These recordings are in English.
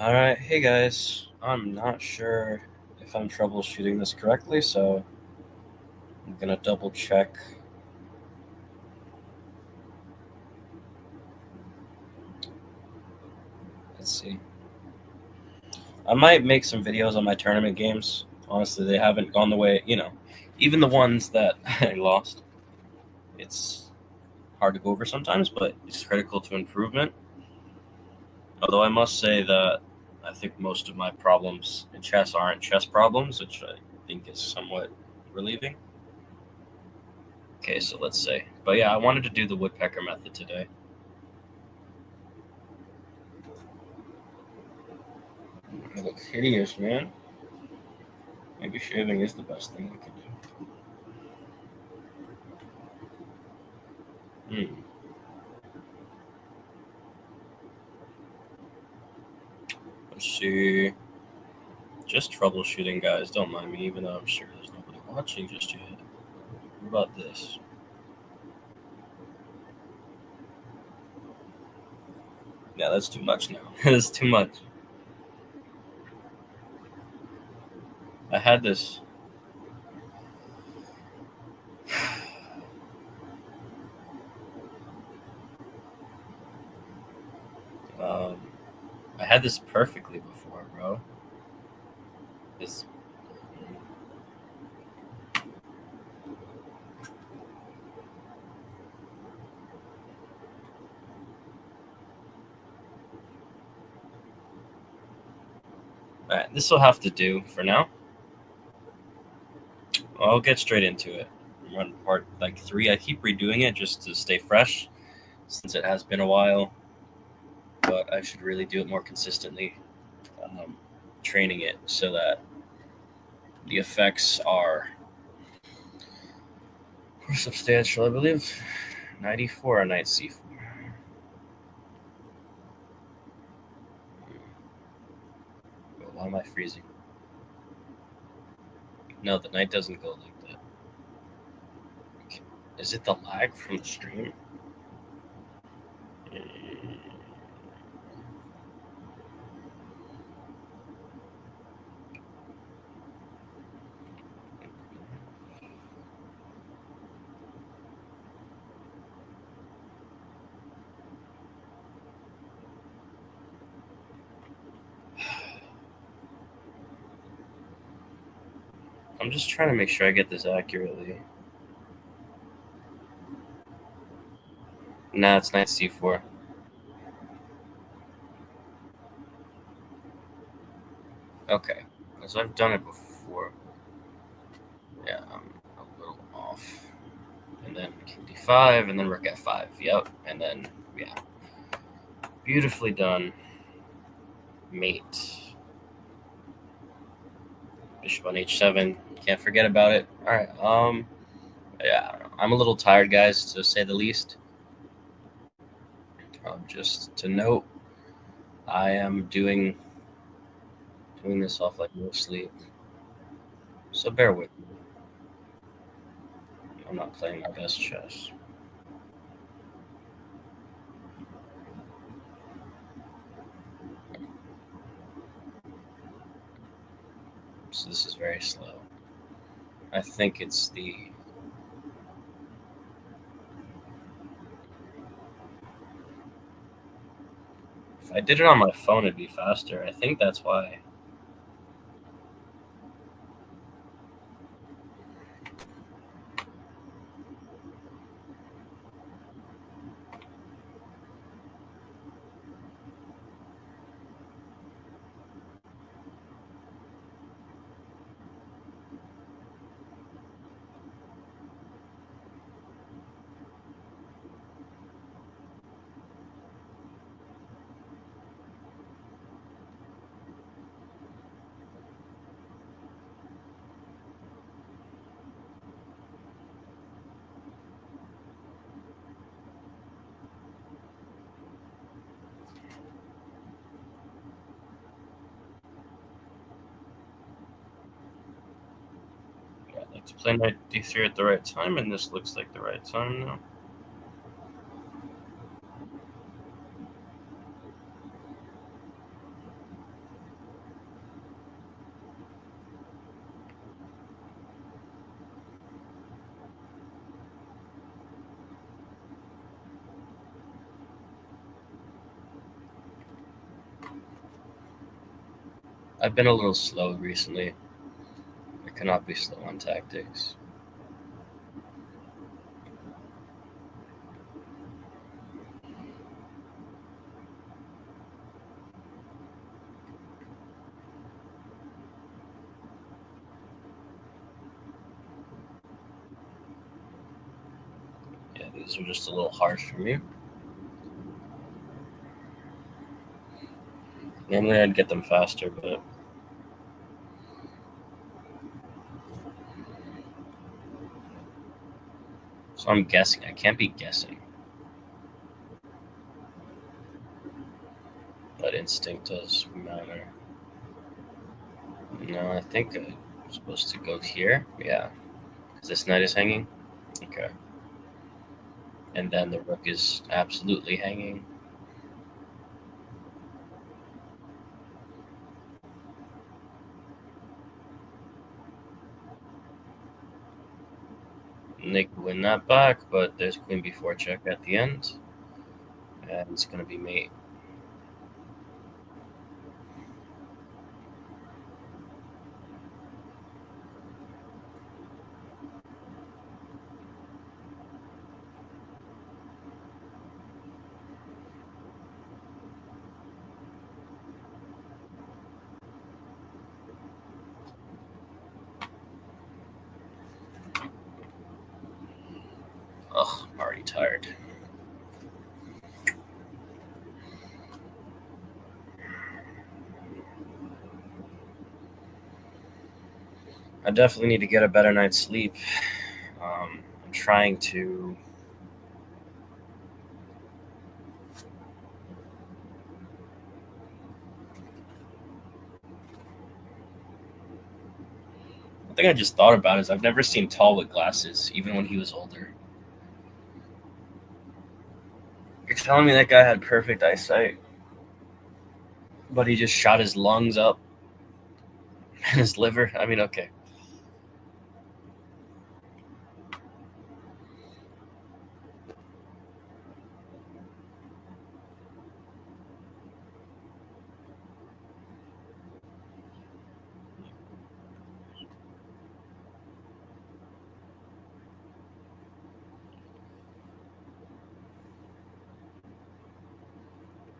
Alright, hey guys. I'm not sure if I'm troubleshooting this correctly, so I'm gonna double check. Let's see. I might make some videos on my tournament games. Honestly, they haven't gone the way, even the ones that I lost. It's hard to go over sometimes, but it's critical to improvement. Although I must say that I think most of my problems in chess aren't chess problems, which I think is somewhat relieving. Okay, so let's say. But yeah, I wanted to do the Woodpecker Method today. I look hideous, man. Maybe shaving is the best thing I can do. Let's see. Just troubleshooting, guys. Don't mind me, even though I'm sure there's nobody watching just yet. What about this? Yeah, that's too much now. That's too much. I had this. Um, I had this perfectly before, bro. This. Alright, this will have to do for now. I'll get straight into it. Run part like 3. I keep redoing it just to stay fresh, since it has been a while. But I should really do it more consistently. Training it so that the effects are substantial. I believe 94 on knight c4. Why am I freezing? No, the knight doesn't go like that. Okay. Is it the lag from the stream? I'm just trying to make sure I get this accurately. Nah, it's knight c4. Okay, so I've done it before. Yeah, I'm a little off. And then king d5, and then rook f5. Yep, and then, yeah. Beautifully done. Mate. Bishop on h7. Can't forget about it. All right. Yeah, I don't know. I'm a little tired, guys, to say the least. Just to note, I am doing this off like no sleep, so bear with me. I'm not playing my best chess. So this is very slow. I think it's the. If I did it on my phone, it'd be faster. I think that's why. Yeah, I'd like to play knight d3 at the right time, and this looks like the right time now. I've been a little slow recently. I cannot be slow on tactics. Yeah, these are just a little harsh for me. Normally I'd get them faster, but so I'm guessing. I can't be guessing. But instinct does matter. No, I think I'm supposed to go here. Yeah, because this knight is hanging. Okay. And then the rook is absolutely hanging. Nick could win that back, but there's queen b4 check at the end. And it's going to be mate. Ugh, I'm already tired. I definitely need to get a better night's sleep. I'm trying to. One thing I just thought about is I've never seen Tall with glasses, even when he was older. You're telling me that guy had perfect eyesight, but he just shot his lungs up and his liver? I mean, okay.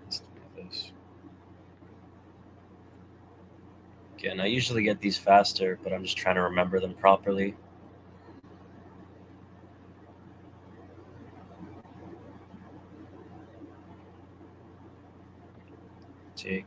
Let's do this. Again, I usually get these faster, but I'm just trying to remember them properly. Take.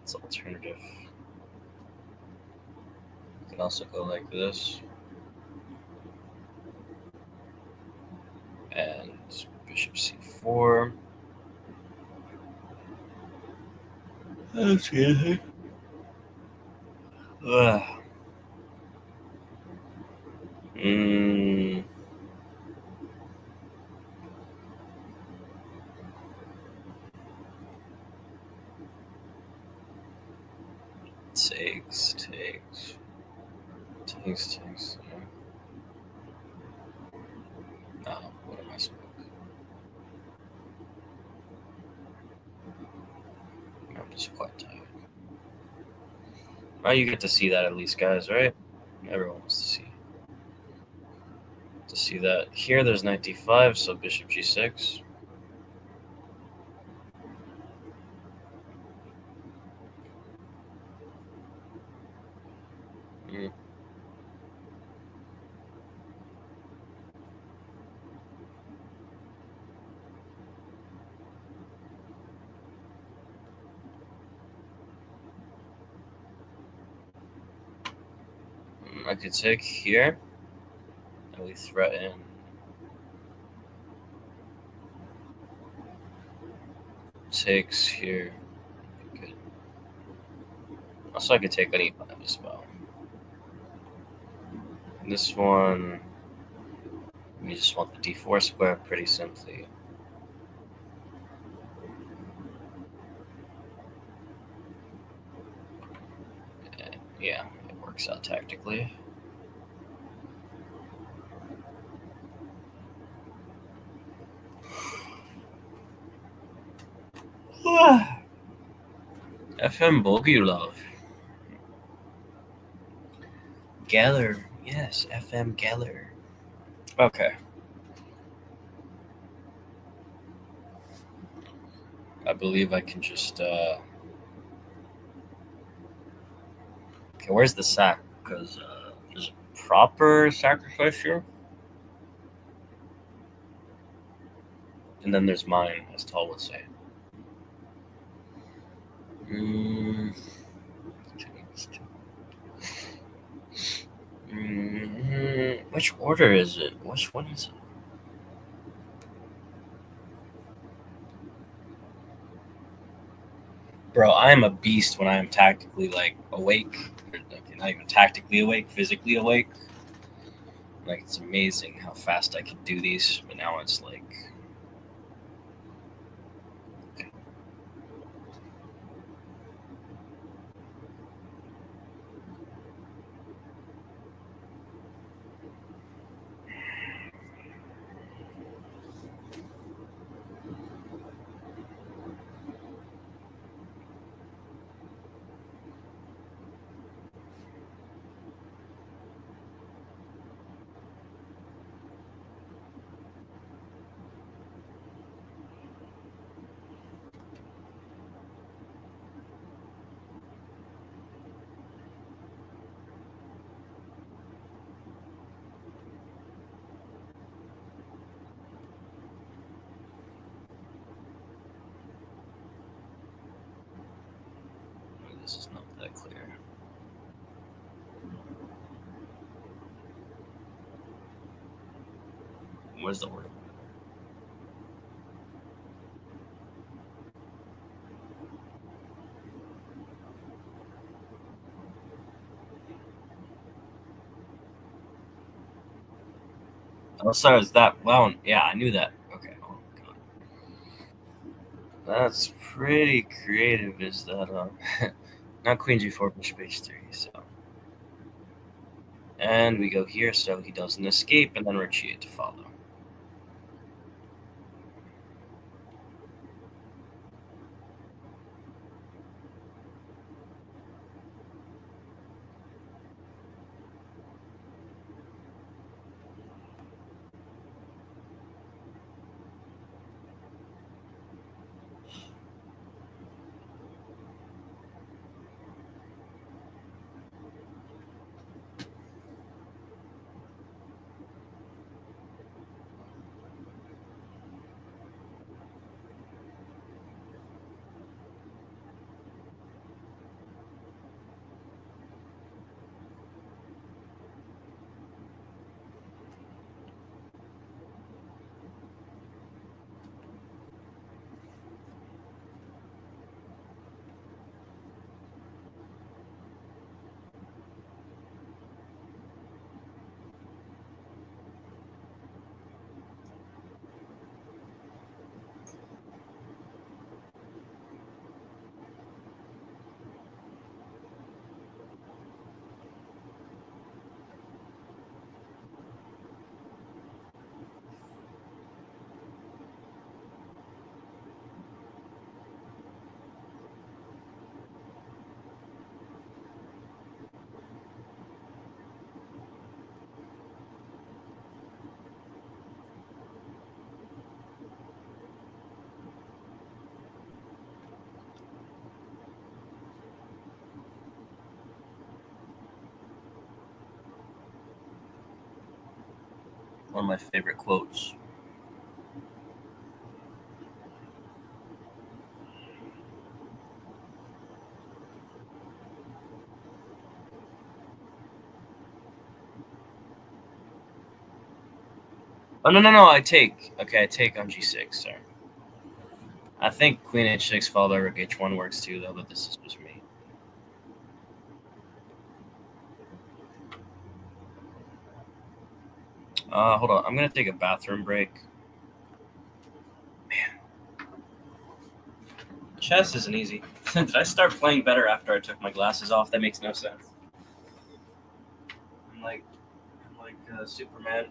It's alternative. You can also go like this. And bishop c4. Excuse me. Ugh. Mm. Takes. No, what am I supposed to do? I'm just quite tired. Well, you get to see that at least, guys, right? Everyone wants to see that. Here, there's knight d5, so bishop g6. Mm. I could take here, and we threaten. takes here. Good. Also, I could take on e5 as well. And this one, we just want the d4 square pretty simply. Yeah, it works out tactically. FM Bogulov. Geller. Yes, FM Geller. Okay. I believe I can just. Okay, where's the sack? Because there's a proper sacrifice here. And then there's mine, as Tall would say. Which order is it? Which one is it? Bro, I am a beast when I am tactically like awake. Not even tactically awake, physically awake. Like it's amazing how fast I can do these, but now it's like this is not that clear. Where's the order? Oh, sorry, is that? Well, yeah, I knew that. Okay. Oh god, that's pretty creative. Is that not Queen G4 Bishop H3? So, and we go here, so he doesn't escape, and then retreat to follow. One of my favorite quotes. Oh no! I take. Okay, I take on G6. Sorry. I think Queen H6 followed by Rook H1 works too, though, but this is just me. Hold on. I'm going to take a bathroom break. Man. Chess isn't easy. Did I start playing better after I took my glasses off? That makes no sense. I'm like Superman.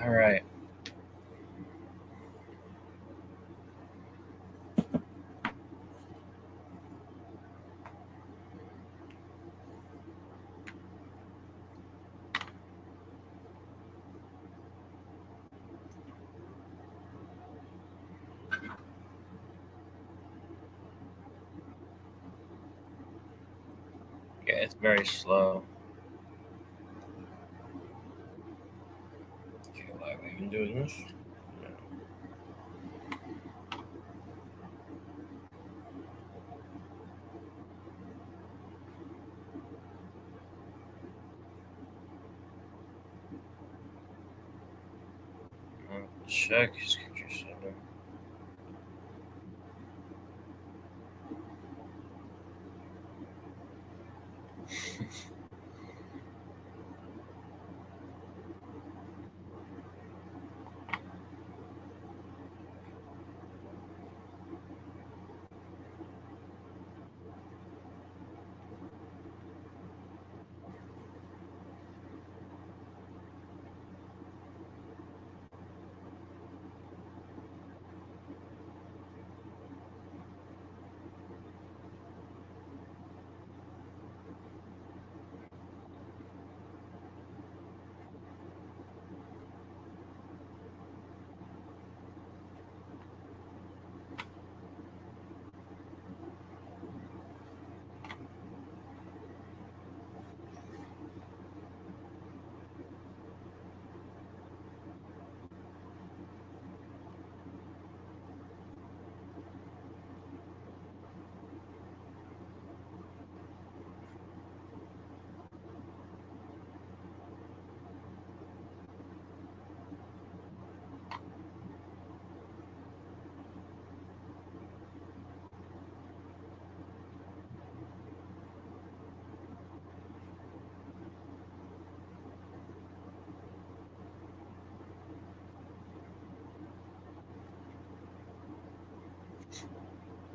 All right. Yeah, it's very slow. Okay, why are we even doing this? Check his computer center.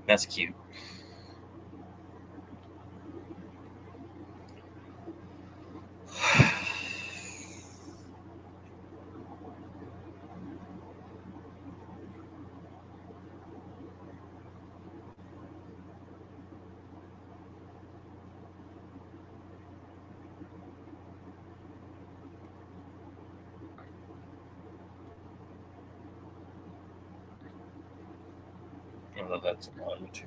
That's cute. Although that's fun too.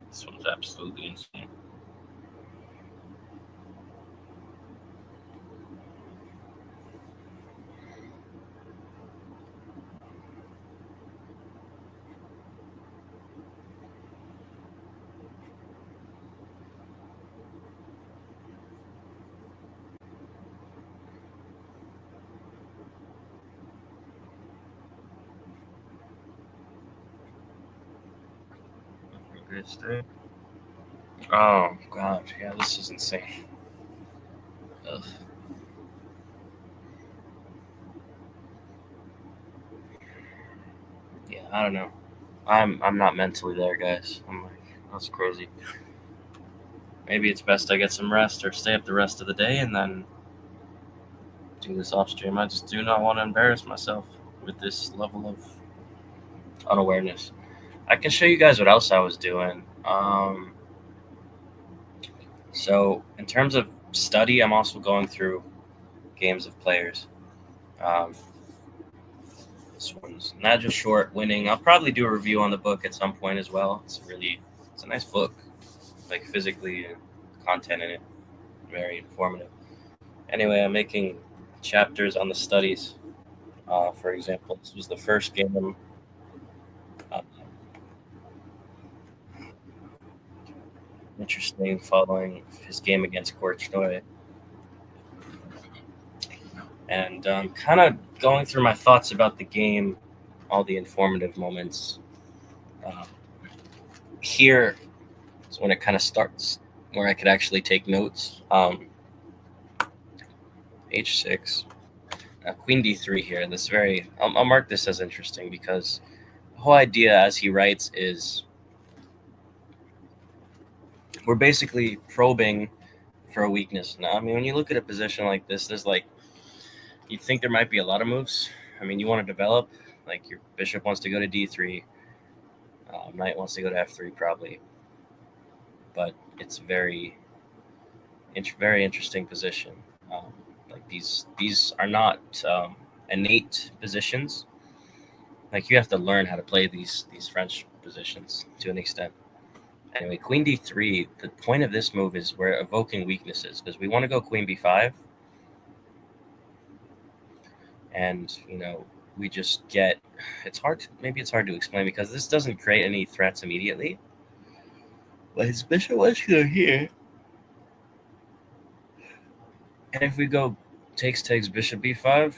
This one's absolutely insane. Great state. Oh god, yeah, this is insane. Ugh. Yeah, I don't know. I'm not mentally there, guys. I'm like, that's crazy. Maybe it's best I get some rest or stay up the rest of the day and then do this off stream. I just do not want to embarrass myself with this level of unawareness. I can show you guys what else I was doing. So in terms of study, I'm also going through games of players. Um, this one's not just short, winning. I'll probably do a review on the book at some point as well. It's a nice book, like physically, content in it, very informative. Anyway, I'm making chapters on the studies. For example, this was the first game. Uh, Interesting, following his game against Korchnoi, and kind of going through my thoughts about the game, all the informative moments. Uh, here is when it kind of starts, where I could actually take notes. H6, Queen D3 here. This very, I'll mark this as interesting because the whole idea, as he writes, is we're basically probing for a weakness. Now, I mean, when you look at a position like this, there's like, you'd think there might be a lot of moves. I mean, you want to develop, like your bishop wants to go to D3, knight wants to go to F3 probably, but it's very interesting position. Like these are not innate positions. Like you have to learn how to play these French positions to an extent. Anyway, Queen D3. The point of this move is we're evoking weaknesses because we want to go Queen B5, and we just get. It's hard. Maybe it's hard to explain because this doesn't create any threats immediately. But his bishop was here. And if we go takes bishop b5,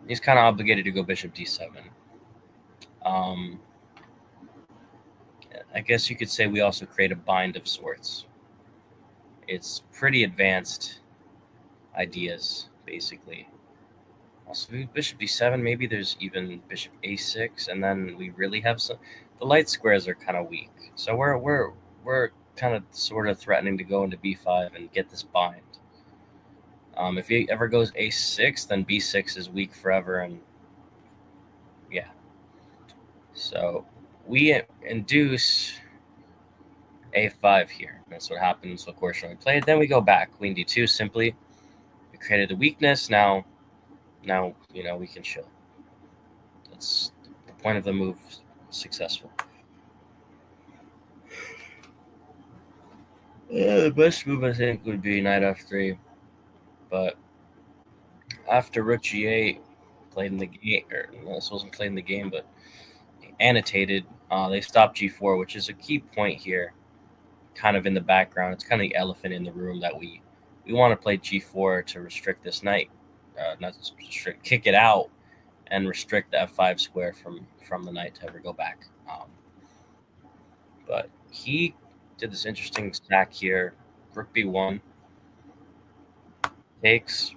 he's kind of obligated to go bishop d7. I guess you could say we also create a bind of sorts. It's pretty advanced ideas, basically. Also, bishop d7, maybe there's even bishop a6, and then we really have some. The light squares are kind of weak, so we're kind of sort of threatening to go into b5 and get this bind. If he ever goes a6, then b6 is weak forever, and yeah. So we induce a5 here. That's what happens, of course, when we play it. Then we go back, queen d2, simply. We created a weakness. Now we can chill. That's the point of the move. Successful. Yeah, the best move I think would be knight f3, but after rook g8 played in the game, or no, this wasn't played in the game, but annotated, they stopped g4, which is a key point here, kind of in the background. It's kind of the elephant in the room that we want to play g4 to restrict this knight, not restrict, kick it out, and restrict the f5 square from the knight to ever go back. But he did this interesting stack here. Rook b1 takes,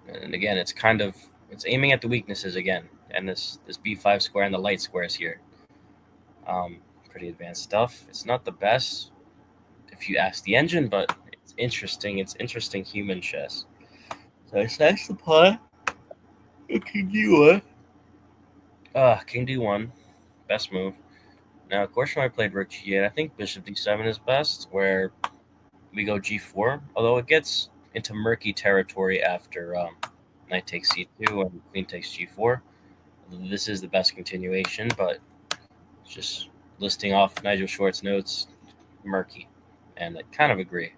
and again, it's aiming at the weaknesses again, and this b5 square and the light squares here. Pretty advanced stuff. It's not the best if you ask the engine, but it's interesting. It's interesting human chess. So I smash the pawn. King d1. King d1, best move. Now, of course, when I played rook g8, I think bishop d7 is best, where we go g4. Although it gets into murky territory after knight takes c2 and queen takes g4. This is the best continuation, but just listing off Nigel Short's notes, murky, and I kind of agree.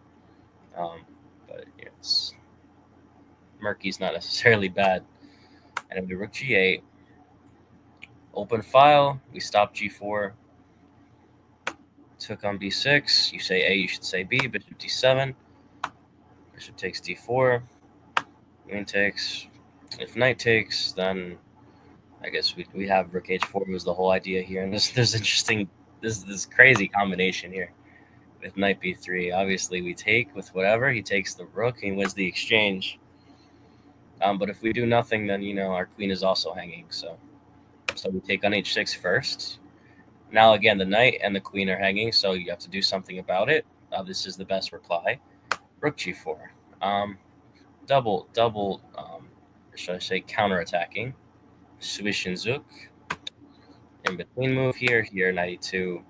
But it's murky's not necessarily bad. And if we rook g8, open file, we stop g4, took on b6. You say A, you should say B. Bishop d7. Bishop takes d4. Queen takes. If knight takes, then I guess we have rook h4 was the whole idea here. And there's interesting, this crazy combination here with knight b3. Obviously, we take with whatever. He takes the rook. He wins the exchange. But if we do nothing, then our queen is also hanging. So we take on h6 first. Now again, the knight and the queen are hanging, so you have to do something about it. This is the best reply. Rook g4. Double. Should I say counterattacking? Swish and zook. In between move here, knight e2,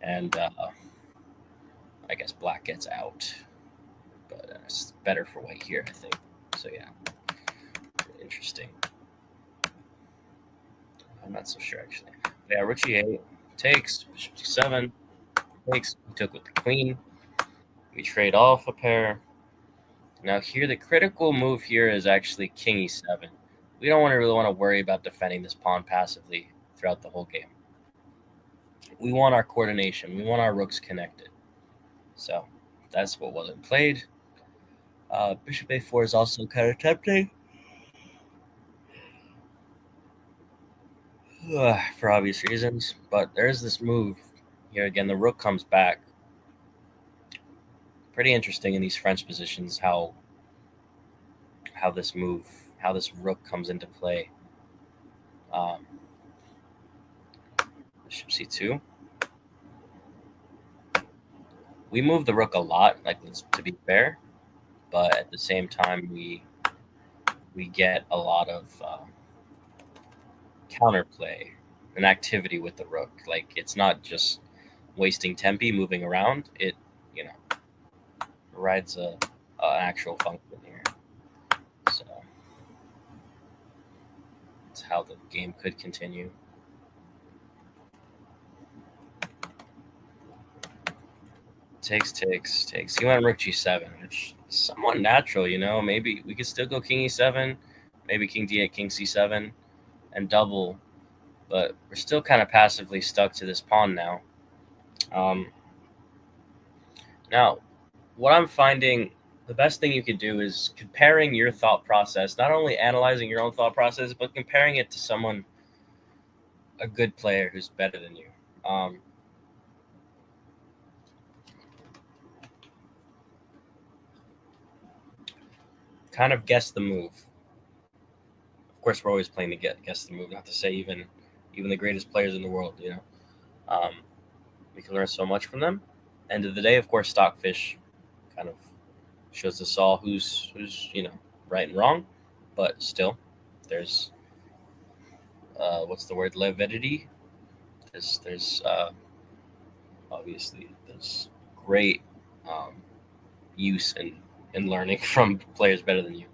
and I guess black gets out, but it's better for white here, I think. So yeah, interesting. I'm not so sure actually. Yeah, rook g8 takes, bishop d7 takes. We took with the queen. We trade off a pair. Now here, the critical move here is actually king e7. We don't really want to worry about defending this pawn passively throughout the whole game. We want our coordination. We want our rooks connected. So that's what wasn't played. Bishop a4 is also kind of tempting. for obvious reasons. But there's this move here again. The rook comes back. Pretty interesting in these French positions how this move, how this rook comes into play. Um, Bishop c2. We move the rook a lot, like to be fair, but at the same time we get a lot of counterplay and activity with the rook. Like it's not just wasting tempi moving around. It provides an actual function here. So that's how the game could continue. Takes. He went rook g7, which is somewhat natural, Maybe we could still go king e7, maybe king d8, king c7, and double, but we're still kind of passively stuck to this pawn now. Now, what I'm finding, the best thing you could do is comparing your thought process, not only analyzing your own thought process, but comparing it to someone, a good player who's better than you. Kind of guess the move. Of course, we're always playing to guess the move. Not to say even the greatest players in the world, we can learn so much from them. End of the day, of course, Stockfish kind of shows us all who's right and wrong, but still, there's what's the word, levidity. There's obviously there's great use in learning from players better than you.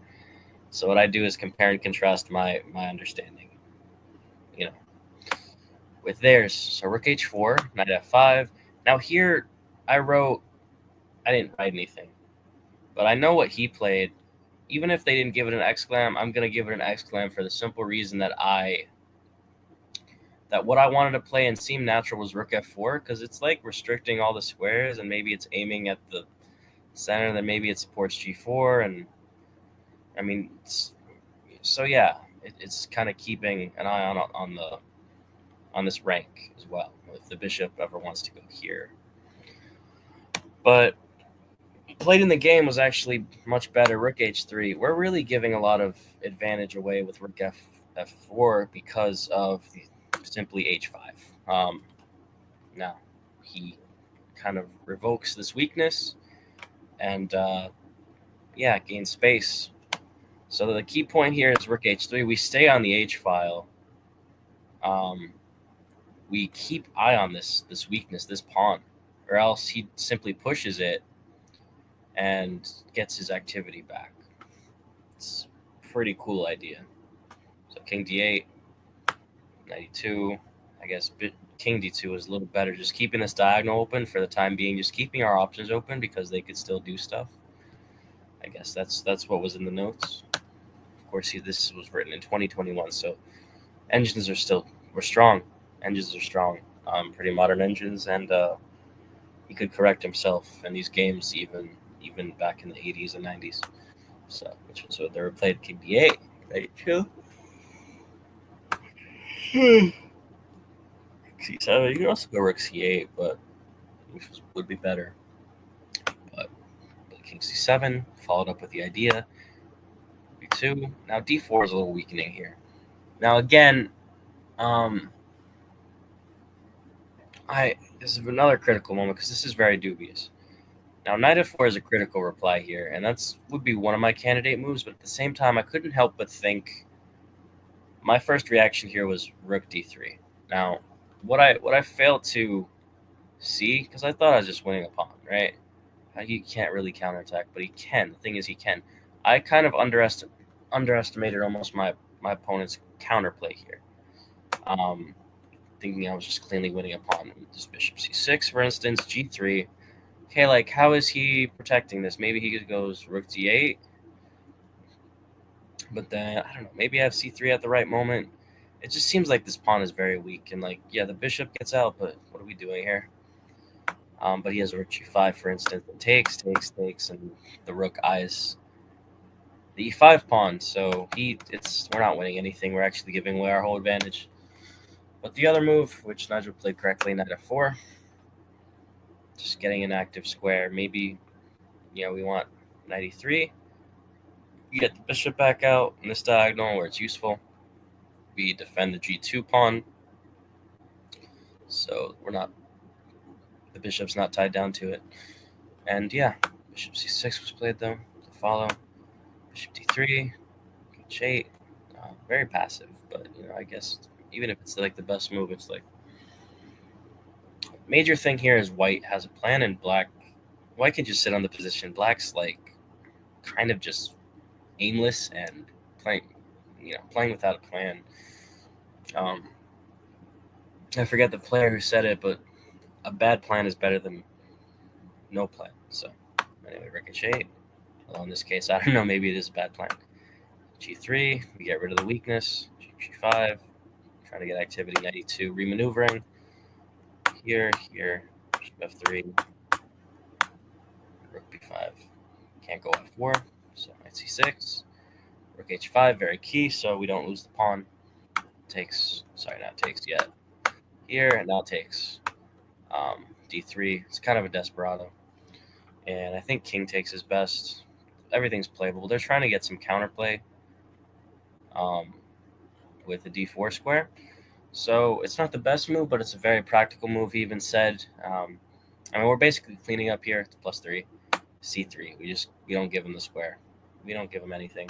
So what I do is compare and contrast my understanding, with theirs. So rook h4, knight f5. Now here, I didn't write anything, but I know what he played. Even if they didn't give it an exclam, I'm gonna give it an exclam for the simple reason that what I wanted to play and seemed natural was rook f4, because it's like restricting all the squares, and maybe it's aiming at the center, then maybe it supports g4, and I mean, so yeah, it's kind of keeping an eye on this rank as well, if the bishop ever wants to go here. But played in the game was actually much better. Rook h3. We're really giving a lot of advantage away with rook f4 because of simply h5. Now he kind of revokes this weakness and gains space. So the key point here is rook h3. We stay on the h file. We keep eye on this weakness, this pawn, or else he simply pushes it and gets his activity back. It's a pretty cool idea. So king d8, knight e2. I guess king d2 is a little better. Just keeping this diagonal open for the time being, just keeping our options open because they could still do stuff. I guess that's what was in the notes. Of course, this was written in 2021, so engines were strong. Engines are strong, pretty modern engines, and he could correct himself in these games even back in the 80s and 90s. So they were played king d8, knight e2. c7. You can also go rook c8, but which would be better. But king c7 followed up with the idea b2. Now d4 is a little weakening here. Now again, this is another critical moment because this is very dubious. Now knight f4 is a critical reply here, and would be one of my candidate moves. But at the same time, I couldn't help but think. My first reaction here was rook d3. Now, what I failed to see, because I thought I was just winning a pawn, right? He can't really counterattack, but he can. The thing is, he can. I kind of underestimated almost my opponent's counterplay here. Thinking I was just cleanly winning a pawn. This bishop c6, for instance, g3. Okay, like, how is he protecting this? Maybe he goes rook d8. But then, I don't know, maybe I have c3 at the right moment. It just seems like this pawn is very weak. And, like, yeah, the bishop gets out, but what are we doing here? But he has rook g5, for instance, and takes, and the rook eyes the e5 pawn. So we're not winning anything. We're actually giving away our whole advantage. But the other move, which Nigel played correctly, knight f4, just getting an active square. Maybe, we want knight e3. You get the bishop back out in this diagonal where it's useful. We defend the g2 pawn, so the bishop's not tied down to it. And yeah, bishop c6 was played though to follow. Bishop d3, h8. Very passive, but I guess even if it's like the best move, it's like major thing here is white has a plan and white can just sit on the position. Black's like kind of just aimless and playing without a plan. I forget the player who said it, but a bad plan is better than no plan. So anyway, ricochet. Well, in this case, I don't know. Maybe it is a bad plan. G3, we get rid of the weakness. G5, trying to get activity. Knight E2, remaneuvering. Here, F3, Rook B5. Can't go F4, so Knight C6. Rook H5, very key, so we don't lose the pawn. Not takes yet. Here, and now takes. D3, it's kind of a desperado. And I think king takes is best. Everything's playable. They're trying to get some counterplay with the d4 square. So it's not the best move, but it's a very practical move. He even said, we're basically cleaning up here. It's +3, c3. We don't give him the square. We don't give him anything.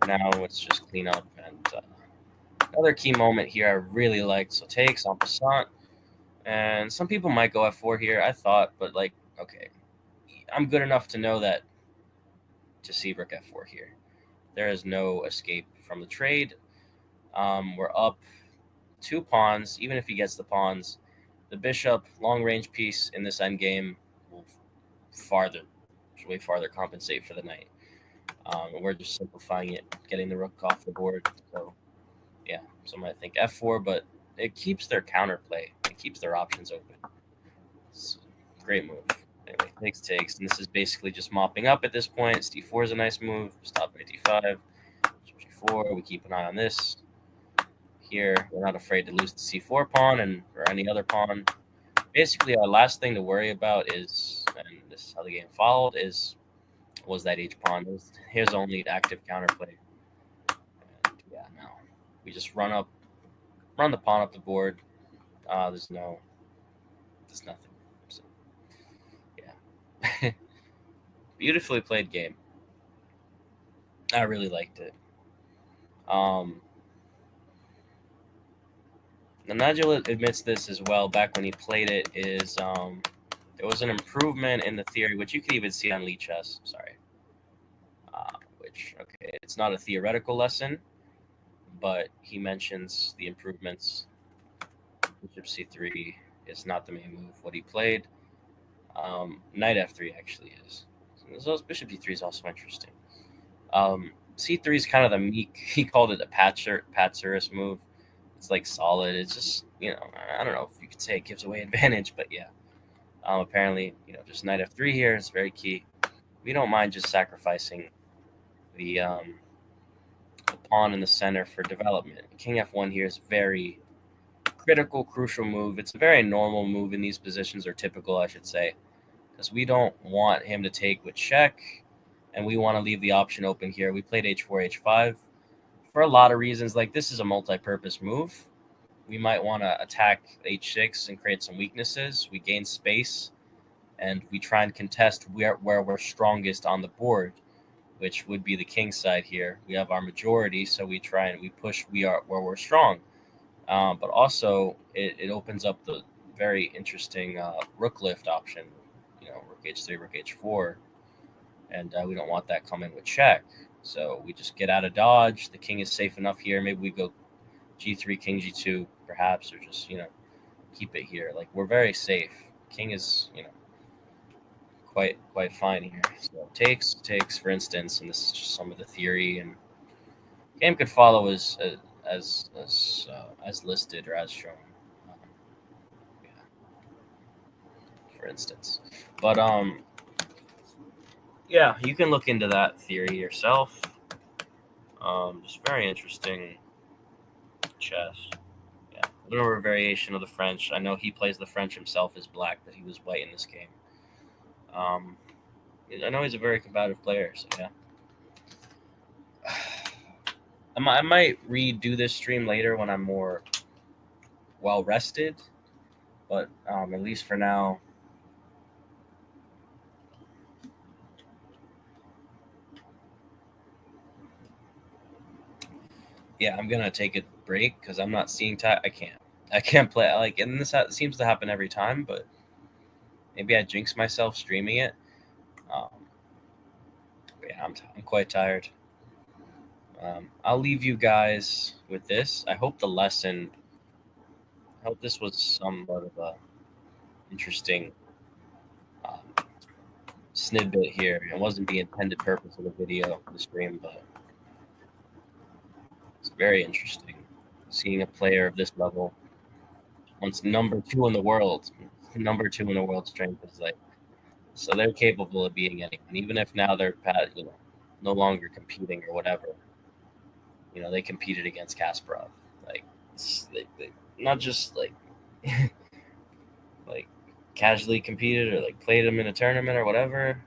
Now it's just clean up. And another key moment here I really liked. So takes en passant. And some people might go f4 here. I thought, but okay, I'm good enough to know that to see rook f4 here. There is no escape from the trade. We're up 2 pawns. Even if he gets the pawns, the bishop, long-range piece in this endgame, will way farther compensate for the knight. And we're just simplifying it, getting the rook off the board. So, yeah, some might think f4, but it keeps their counterplay. It keeps their options open. It's a great move. Anyway, takes, and this is basically just mopping up at this point. d4 is a nice move. Stop at d5. g4. We keep an eye on this. Here, we're not afraid to lose the c4 pawn or any other pawn. Basically, our last thing to worry about is, and this is how the game followed, was that h pawn. It was his only active counterplay. And yeah, now we just run the pawn up the board. There's nothing. So, yeah. Beautifully played game. I really liked it. And Nigel admits this as well. Back when he played it, there was an improvement in the theory, which you can even see on Lee Chess. Sorry. It's not a theoretical lesson, but he mentions the improvements. Bishop c3 is not the main move. What he played, knight f3 actually is. So bishop d3 is also interesting. C3 is kind of the meek. He called it a Patsurus move. It's like solid. It's just I don't know if you could say it gives away advantage, but yeah. Apparently, just knight f3 here is very key. We don't mind just sacrificing the pawn in the center for development. King f1 here is very critical, crucial move. It's a very normal move in these positions, or typical, I should say, because we don't want him to take with check, and we want to leave the option open here. We played h4, h5 for a lot of reasons. Like, this is a multi-purpose move. We might want to attack h6 and create some weaknesses. We gain space, and we try and contest where we're strongest on the board, which would be the king side here. We have our majority, so we try and we push where we're strong. But also, it opens up the very interesting rook lift option, rook h3, rook h4, and we don't want that coming with check. So we just get out of dodge. The king is safe enough here. Maybe we go g3, king g2, perhaps, or just keep it here. Like, we're very safe. King is quite fine here. So takes, for instance, and this is just some of the theory, and game could follow as listed or as shown. Yeah, for instance, but yeah, you can look into that theory yourself. Just very interesting chess. Yeah. whatever variation of the French. I know he plays the French himself as black, but he was white in this game. Um, I know he's a very combative player, so yeah. I might redo this stream later when I'm more well rested, but at least for now, yeah, I'm gonna take a break because I'm not seeing time. I can't play like, and this seems to happen every time, but maybe I jinx myself streaming it. Um, but yeah, I'm quite tired. I'll leave you guys with this. I hope the lesson. I hope this was somewhat of a interesting um, snippet here. It wasn't the intended purpose of the video, the stream, but it's very interesting seeing a player of this level. Once number two in the world, number two in the world strength is like, so they're capable of beating anyone, even if now they're no longer competing or whatever. They competed against Kasparov, like not just like like casually competed or like played him in a tournament or whatever.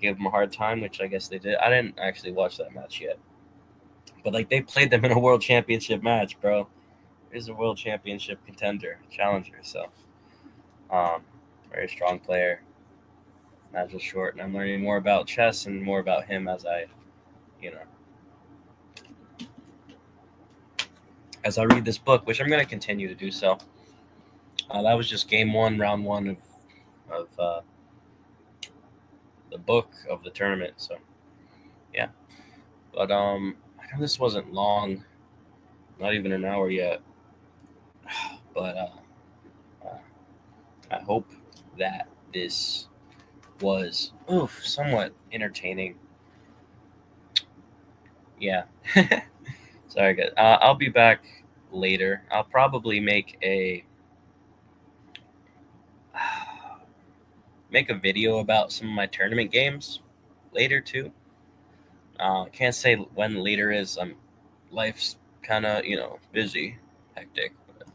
Gave them a hard time, which I guess they did. I didn't actually watch that match yet, but like they played them in a world championship match, bro. He's a world championship contender, challenger. So, um, very strong player. Nigel Short, and I'm learning more about chess and more about him you know, as I read this book, which I'm going to continue to do so. That was just game one, round one of the book of the tournament. So, yeah. But I know this wasn't long, not even an hour yet. But uh, I hope that this was somewhat entertaining. Yeah. Sorry, guys. I'll be back later. I'll probably make a video about some of my tournament games later too. Can't say when later is. Life's kind of busy, hectic. But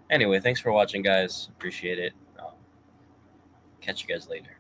anyway, thanks for watching, guys. Appreciate it. Catch you guys later.